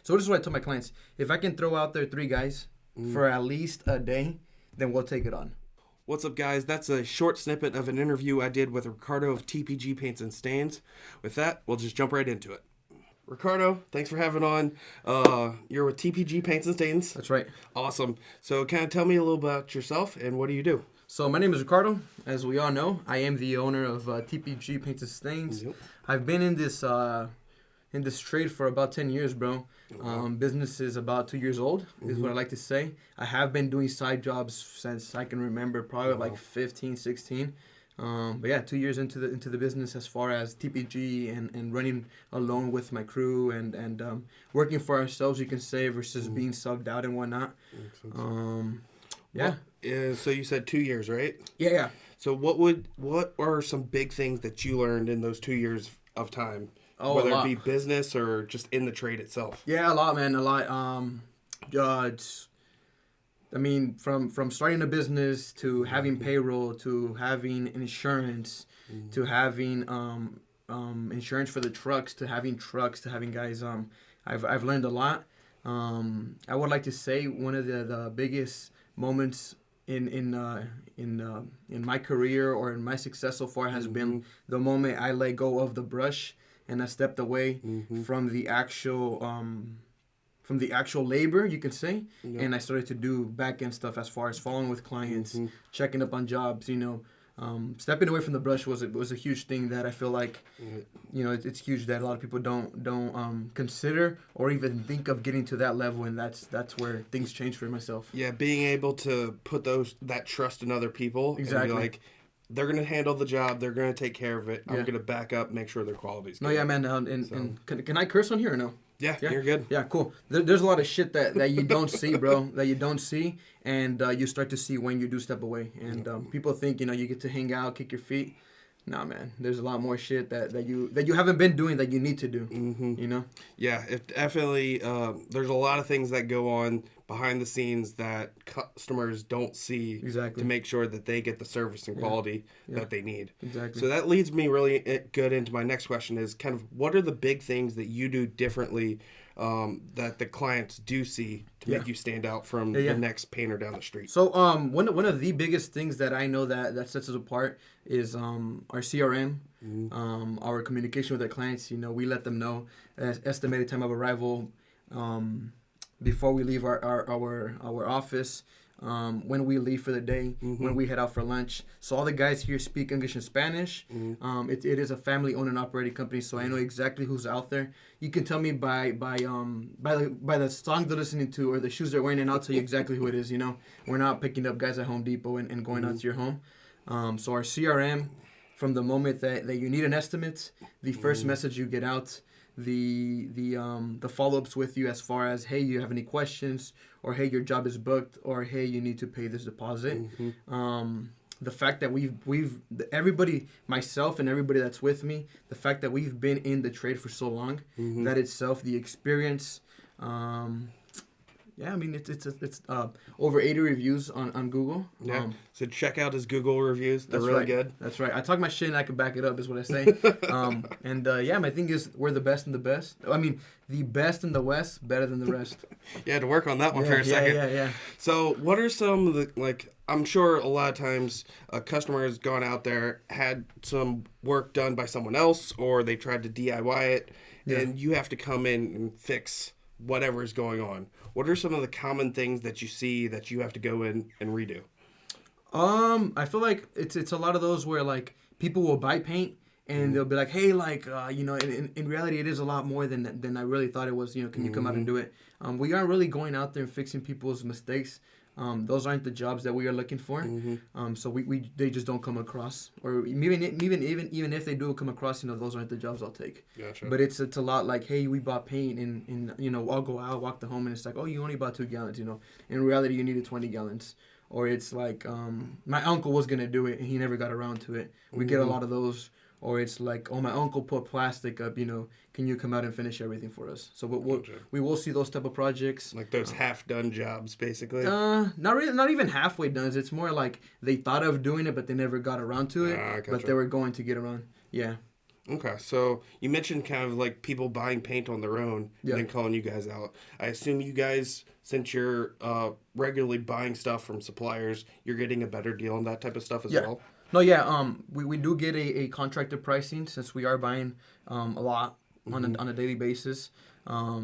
So this is what I tell my clients. If I can throw out there 3 guys for at least a day, then we'll take it on. What's up, guys? That's a short snippet of an interview I did with Ricardo of TPG Paints and Stains. With that, we'll just jump right into it. Ricardo, thanks for having on. You're with TPG Paints and Stains. That's right. Awesome. So kind of tell me a little about yourself and what do you do? So my name is Ricardo. As we all know, I am the owner of TPG Paints and Stains. Yep. I've been in this trade for about 10 years, bro. Business is about 2 years old, is what I like to say. I have been doing side jobs since I can remember, probably like 15, 16. But yeah, 2 years into the business as far as TPG and running alone with my crew and working for ourselves, you can say, versus being subbed out and whatnot. Yeah. So you said 2 years, right? Yeah. So what are some big things that you learned in those 2 years of time? Whether it be business or just in the trade itself. Yeah, a lot, man. A lot. From starting a business to having payroll to having insurance to having insurance for the trucks to having guys. I've learned a lot. I would like to say one of the biggest moments in my career or in my success so far has been the moment I let go of the brush and I stepped away from the actual labor, you can say, and I started to do back end stuff as far as following with clients, checking up on jobs. Stepping away from the brush was a huge thing that I feel like, it's huge that a lot of people don't consider or even think of getting to that level, and that's where things change for myself. Yeah, being able to put that trust in other people. Exactly. And be like, they're going to handle the job. They're going to take care of it. I'm going to back up, make sure their quality's good. No, yeah, man. And can I curse on here or no? Yeah, you're good. Yeah, cool. There's a lot of shit that you don't see, bro, that you don't see, and you start to see when you do step away. And people think, you get to hang out, kick your feet. Nah, man. There's a lot more shit that you haven't been doing that you need to do, Yeah, definitely. There's a lot of things that go on behind the scenes that customers don't see to make sure that they get the service and quality that they need. Exactly. So that leads me really good into my next question is kind of what are the big things that you do differently that the clients do see to make you stand out from the next painter down the street? So one of the biggest things that I know that sets us apart is our CRM, our communication with our clients. We let them know estimated time of arrival, before we leave our office, when we leave for the day, when we head out for lunch. So all the guys here speak English and Spanish. It is a family-owned and operated company, so I know exactly who's out there. You can tell me by the songs they're listening to or the shoes they're wearing, and I'll tell you exactly who it is. We're not picking up guys at Home Depot and going out to your home. So our CRM, from the moment that you need an estimate, the first message you get out, the follow-ups with you as far as, hey, you have any questions, or hey, your job is booked, or hey, you need to pay this deposit. The fact that we've everybody, myself and everybody that's with me, the fact that we've been in the trade for so long, that itself, the experience, it's over 80 reviews on Google. Yeah. So check out his Google reviews. They're really good. That's right. I talk my shit and I can back it up, is what I say. My thing is we're the best in the best. I mean, the best in the West, better than the rest. You had to work on that one for a second. Yeah. So what are some of the, I'm sure a lot of times a customer has gone out there, had some work done by someone else, or they tried to DIY it, and you have to come in and fix whatever is going on. What are some of the common things that you see that you have to go in and redo? I feel like it's a lot of those where people will buy paint and they'll be like, hey, in reality it is a lot more than I really thought it was. Can you come out and do it? We aren't really going out there and fixing people's mistakes. Those aren't the jobs that we are looking for. So they just don't come across, or even if they do come across, those aren't the jobs I'll take. Gotcha. But it's a lot like, hey, we bought paint and I'll go out, walk the home, and it's like, oh, you only bought 2 gallons. In reality you needed 20 gallons. Or it's like, my uncle was gonna do it and he never got around to it. We get a lot of those. Or it's like, oh, my uncle put plastic up, can you come out and finish everything for us? So we will see those type of projects. Like those half-done jobs, basically? Not even halfway done. It's more like they thought of doing it, but they never got around to it. Gotcha. But they were going to get around. Yeah. Okay, so you mentioned kind of like people buying paint on their own Yeah. and then calling you guys out. I assume you guys, since you're regularly buying stuff from suppliers, you're getting a better deal on that type of stuff as Yeah. well. No, yeah. We do get a contracted pricing since we are buying a lot on a daily basis.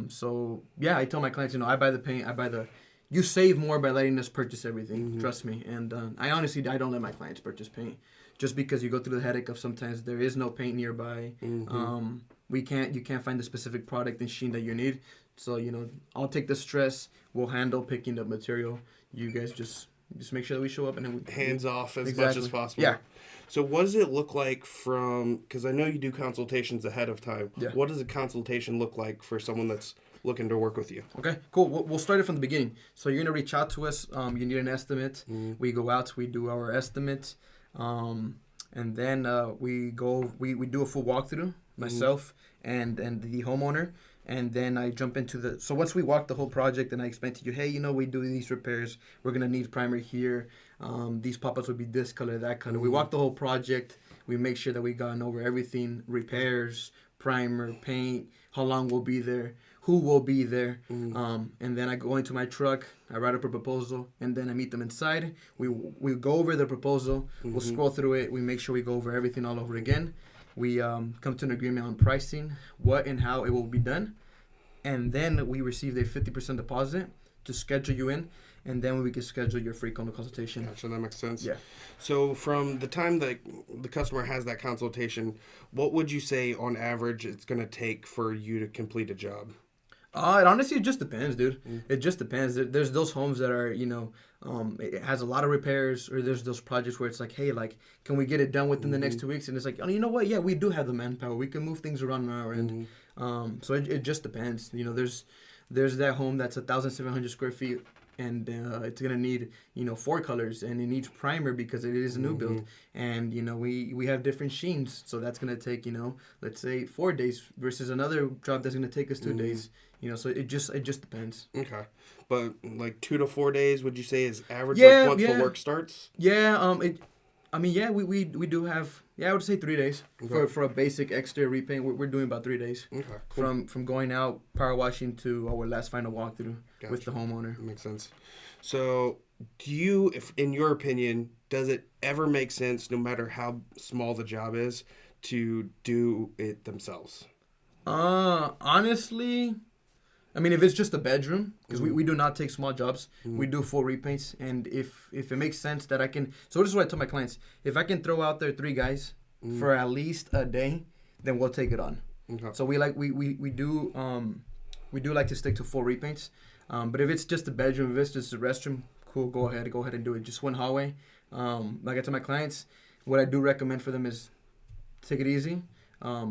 So yeah, I tell my clients, I buy the paint, I buy the. You save more by letting us purchase everything. Trust me. And I don't let my clients purchase paint, just because you go through the headache of sometimes there is no paint nearby. You can't find the specific product and sheen that you need. So I'll take the stress. We'll handle picking up material. You guys just make sure that we show up and then Hands off as much as exactly. possible. Yeah. So what does it look like because I know you do consultations ahead of time. Yeah. What does a consultation look like for someone that's looking to work with you? Okay, cool. We'll start it from the beginning. So you're gonna reach out to us. You need an estimate. We go out. We do our estimate, and then we go. We do a full walkthrough. Myself and the homeowner, and then I jump into the. So once we walk the whole project, and I explain to you, hey, we do these repairs. We're gonna need primer here. These pop-ups would be this color, that color. We walk the whole project. We make sure that we gone over everything: repairs, primer, paint, how long we'll be there, who will be there, and then I go into my truck. I write up a proposal, and then I meet them inside. We go over the proposal. We'll scroll through it. We make sure we go over everything all over again. We come to an agreement on pricing, what and how it will be done, and then we receive a 50% deposit to schedule you in, and then we can schedule your free consultation. Gotcha, that makes sense. Yeah. So from the time that the customer has that consultation, what would you say on average it's going to take for you to complete a job? It honestly just depends, dude. It just depends. There's those homes that are, it has a lot of repairs, or there's those projects where it's like, hey, like, can we get it done within the next 2 weeks? And it's like, oh, you know what? Yeah, we do have the manpower. We can move things around on our end. So it just depends. There's that home that's 1,700 square feet, and it's gonna need 4 colors, and it needs primer because it is a new build, and we have different sheens, so that's gonna take let's say 4 days versus another job that's gonna take us 2 days. So it just depends. Okay, but like 2 to 4 days, would you say is average? Yeah, like once yeah. the work starts. Yeah. We do have. Yeah, I would say 3 days for a basic exterior repaint. We're doing about 3 days. Okay, cool. From going out, power washing to our last final walkthrough with the homeowner. That makes sense. So, if in your opinion, does it ever make sense, no matter how small the job is, to do it themselves? Honestly, if it's just a bedroom, because we do not take small jobs, we do full repaints, and if it makes sense that I can, so this is what I tell my clients: if I can throw out there 3 guys for at least a day, then we'll take it on. Okay. So we do like to stick to full repaints, but if it's just a bedroom, if it's just a restroom, cool, go ahead and do it. Just one hallway. Like I tell my clients, what I do recommend for them is take it easy.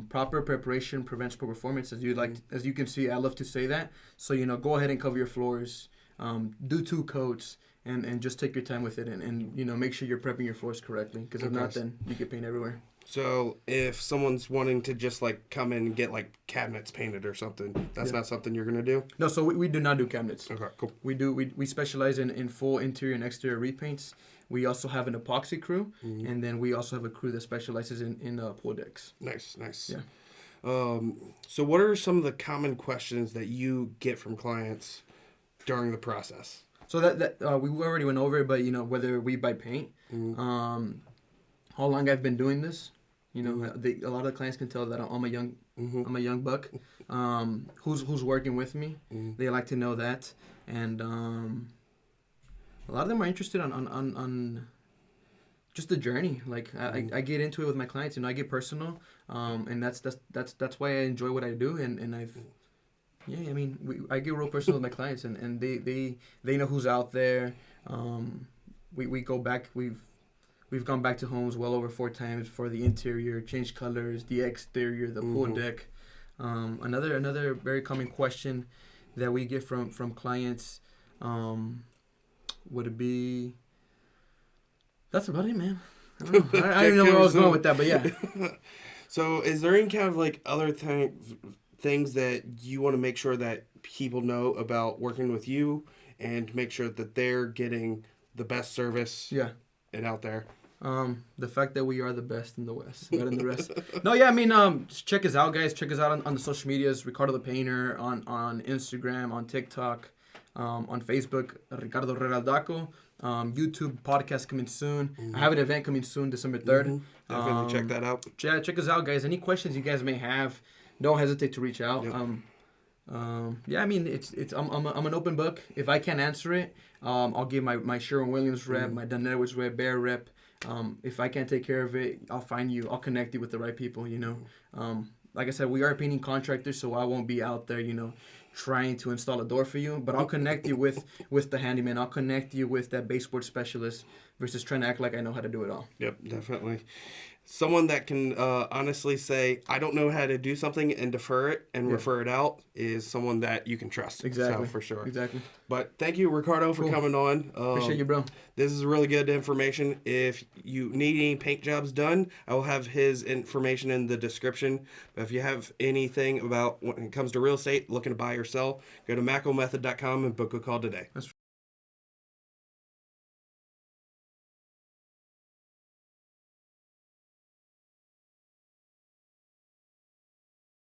Proper preparation prevents poor performance, as you can see. I love to say that. So go ahead and cover your floors. Do 2 coats, and just take your time with it, and make sure you're prepping your floors correctly, because if not, then you get paint everywhere. So if someone's wanting to just like come in and get like cabinets painted or something, that's not something you're gonna do? No, so we do not do cabinets. Okay, cool. We specialize in full interior and exterior repaints. We also have an epoxy crew, and then we also have a crew that specializes in pool decks. Nice. Yeah. So what are some of the common questions that you get from clients during the process? So that we already went over it, but whether we buy paint, how long I've been doing this. A lot of the clients can tell that I'm a young buck, who's working with me. They like to know that, and a lot of them are interested on just the journey. Like I get into it with my clients. I get personal, and that's why I enjoy what I do, and I get real personal with my clients, and they know who's out there. We go back. We've gone back to homes well over 4 times for the interior, changed colors, the exterior, the pool deck. Another very common question that we get from clients would be. That's about it, man. I don't even know where I was going with that, but yeah. So is there any kind of like other things that you want to make sure that people know about working with you, and make sure that they're getting the best service and out there? The fact that we are the best in the West, better than the rest. No, yeah, I mean, just check us out, guys. Check us out on the social medias. Ricardo the Painter on Instagram, on TikTok, on Facebook. Ricardo Reraldaco. YouTube podcast coming soon. Mm-hmm. I have an event coming soon, December 3rd. Mm-hmm. Definitely check that out. Yeah, check us out, guys. Any questions you guys may have, don't hesitate to reach out. Yep. Yeah, I mean, I'm an open book. If I can't answer it, I'll give my Sherwin-Williams rep, my Dunn Edwards rep, Bear rep. If I can't take care of it, I'll connect you with the right people, you know. Like I said, we are painting contractors, so I won't be out there, you know, trying to install a door for you. But I'll connect you with the handyman. I'll connect you with that baseboard specialist versus trying to act like I know how to do it all. Yep, definitely. Someone that can honestly say, I don't know how to do something and defer it and refer it out is someone that you can trust. Exactly. So, for sure. Exactly. But thank you, Ricardo, for coming on. Appreciate you, bro. This is really good information. If you need any paint jobs done, I will have his information in the description. But if you have anything about when it comes to real estate, looking to buy or sell, go to macomethod.com and book a call today. That's